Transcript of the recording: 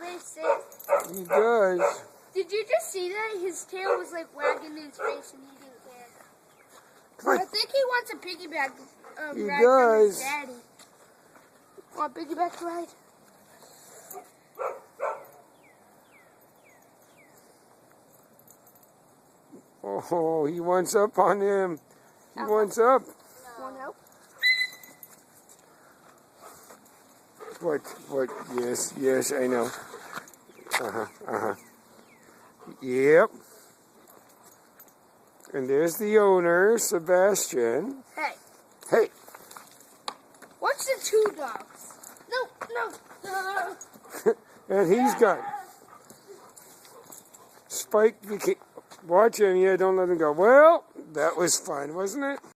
face it. He does. Did you just see that? His tail was like wagging in his face and he didn't care. Come on. I think he wants a piggyback He ride from his does. daddy. Want a piggyback ride? Oh, he wants up on him. He wants up. Want help? What? Yes, I know. Yep. And there's the owner, Sebastian. Hey. What's the two dogs? No. And he's got Spike. Watch him, yeah, don't let him go. Well, that was fun, wasn't it?